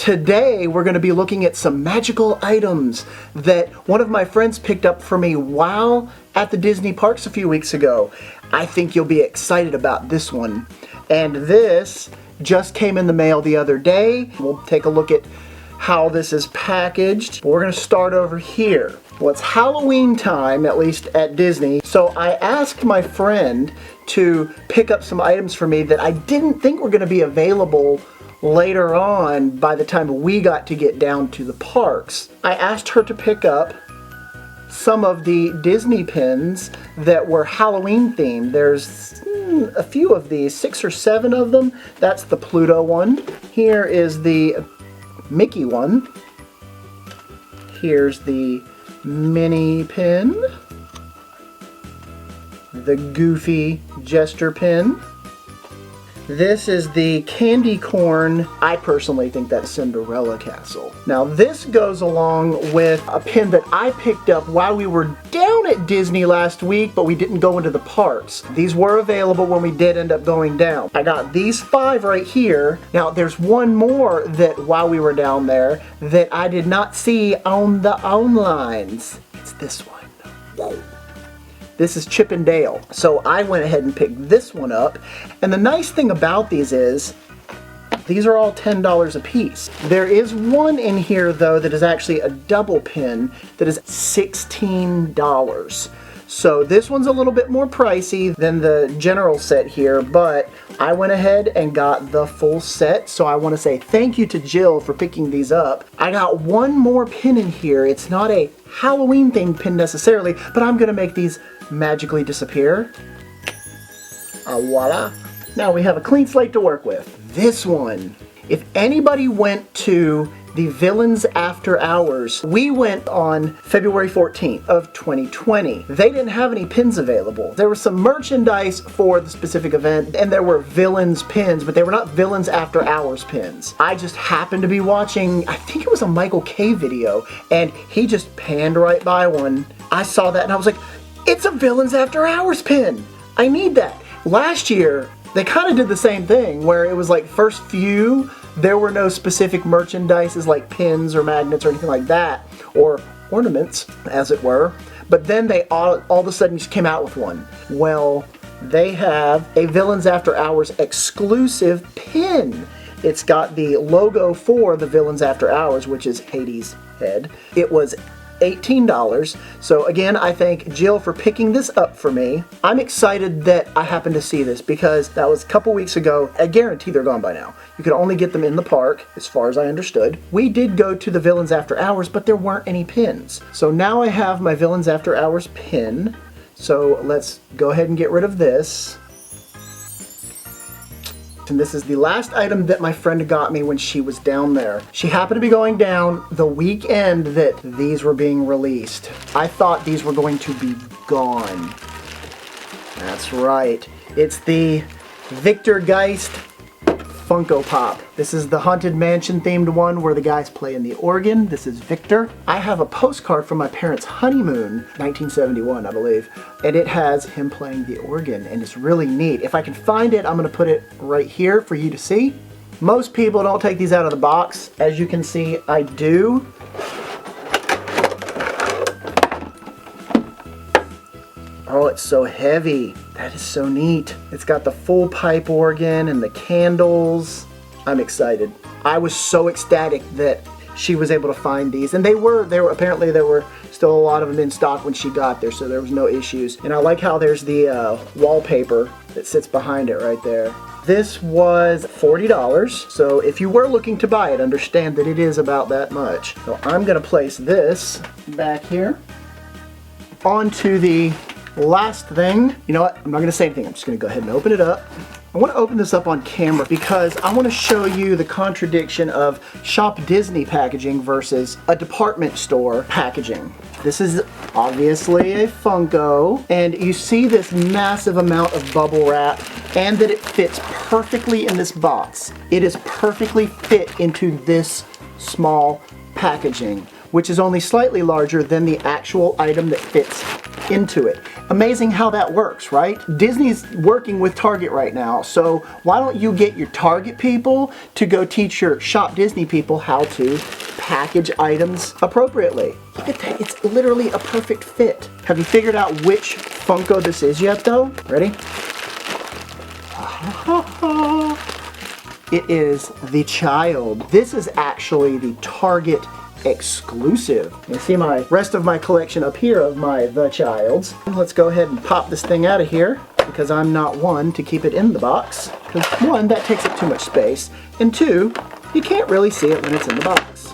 Today we're going to be looking at some magical items that one of my friends picked up for me while at the Disney parks a few weeks ago. I think you'll be excited about this one. And this just came in the mail the other day. We'll take a look at how this is packaged. We're going to start over here. Well, it's Halloween time, at least at Disney, so I asked my friend to pick up some items for me that I didn't think were going to be available later on by the time we got to get down to the parks. I asked her to pick up some of the Disney pins that were Halloween themed. There's a few of these, 6 or 7 of them. That's the Pluto one. Here is the Mickey one. Here's the Minnie pin. The Goofy Jester pin. This is the candy corn. I personally think that's Cinderella Castle. Now this goes along with a pin that I picked up while we were down at Disney last week, but we didn't go into the parks. These were available when we did end up going down. I got these 5 right here. Now there's one more that while we were down there that I did not see on the lines. It's this one. Whoa. This is Chip and Dale. So I went ahead and picked this one up. And the nice thing about these is, these are all $10 a piece. There is one in here though that is actually a double pin that is $16. So this one's a little bit more pricey than the general set here, but I went ahead and got the full set. So I want to say thank you to Jill for picking these up. I got one more pin in here. It's not a Halloween themed pin necessarily, but I'm going to make these magically disappear. Voila. Now we have a clean slate to work with. This one. If anybody went to the Villains After Hours, we went on February 14th of 2020. They didn't have any pins available. There was some merchandise for the specific event, and there were Villains pins, but they were not Villains After Hours pins. I just happened to be watching, I think it was a Michael K video, and he just panned right by one. I saw that and I was like, it's a Villains After Hours pin. I need that. Last year, they kind of did the same thing where it was like first few, there were no specific merchandises like pins or magnets or anything like that, or ornaments as it were, but then they all of a sudden just came out with one. Well, they have a Villains After Hours exclusive pin. It's got the logo for the Villains After Hours, which is Hades' head. It was $18. So again, I thank Jill for picking this up for me. I'm excited that I happened to see this because that was a couple weeks ago. I guarantee they're gone by now. You could only get them in the park, as far as I understood. We did go to the Villains After Hours, but there weren't any pins. So now I have my Villains After Hours pin. So let's go ahead and get rid of this. And this is the last item that my friend got me when she was down there. She happened to be going down the weekend that these were being released. I thought these were going to be gone. That's right. It's the Victor Geist Funko Pop. This is the Haunted Mansion themed one where the guys play in the organ. This is Victor. I have a postcard from my parents' honeymoon, 1971, I believe, and it has him playing the organ, and it's really neat. If I can find it, I'm going to put it right here for you to see. Most people don't take these out of the box. As you can see, I do. Oh, it's so heavy. That is so neat. It's got the full pipe organ and the candles. I'm excited. I was so ecstatic that she was able to find these. And they were apparently there were still a lot of them in stock when she got there, so there was no issues. And I like how there's the wallpaper that sits behind it right there. This was $40, so if you were looking to buy it, understand that it is about that much. So I'm gonna place this back here onto the last thing. You know what? I'm not going to say anything. I'm just going to go ahead and open it up. I want to open this up on camera because I want to show you the contradiction of Shop Disney packaging versus a department store packaging. This is obviously a Funko, and you see this massive amount of bubble wrap and that it fits perfectly in this box. It is perfectly fit into this small packaging, which is only slightly larger than the actual item that fits into it. Amazing how that works, right? Disney's working with Target right now, so why don't you get your Target people to go teach your Shop Disney people how to package items appropriately. Look at that, it's literally a perfect fit. Have you figured out which Funko this is yet though? Ready? It is the Child. This is actually the Target exclusive. You see my rest of my collection up here of my The Childs. Let's go ahead and pop this thing out of here because I'm not one to keep it in the box. Because one, that takes up too much space, and two, you can't really see it when it's in the box.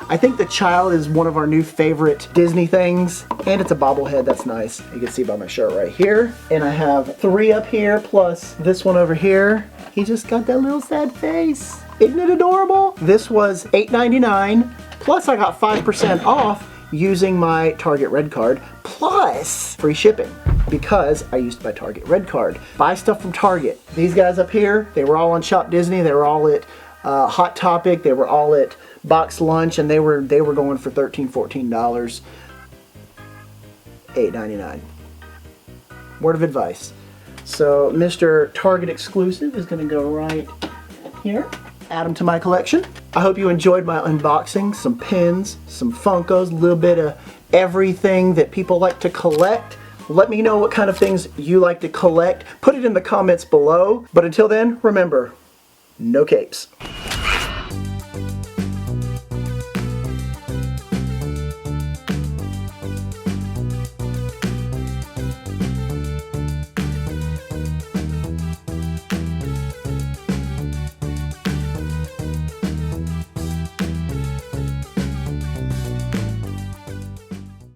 I think the Child is one of our new favorite Disney things, and it's a bobblehead. That's nice. You can see by my shirt right here. And I have 3 up here plus this one over here. He just got that little sad face. Isn't it adorable? This was $8.99, plus I got 5% off using my Target Red Card, plus free shipping, because I used my Target Red Card. Buy stuff from Target. These guys up here, they were all on Shop Disney, they were all at Hot Topic, they were all at Box Lunch, and they were going for $13, $14. $8.99. Word of advice. So Mr. Target exclusive is going to go right here. Add them to my collection. I hope you enjoyed my unboxing. Some pins, some Funkos, a little bit of everything that people like to collect. Let me know what kind of things you like to collect. Put it in the comments below. But until then, remember, no capes.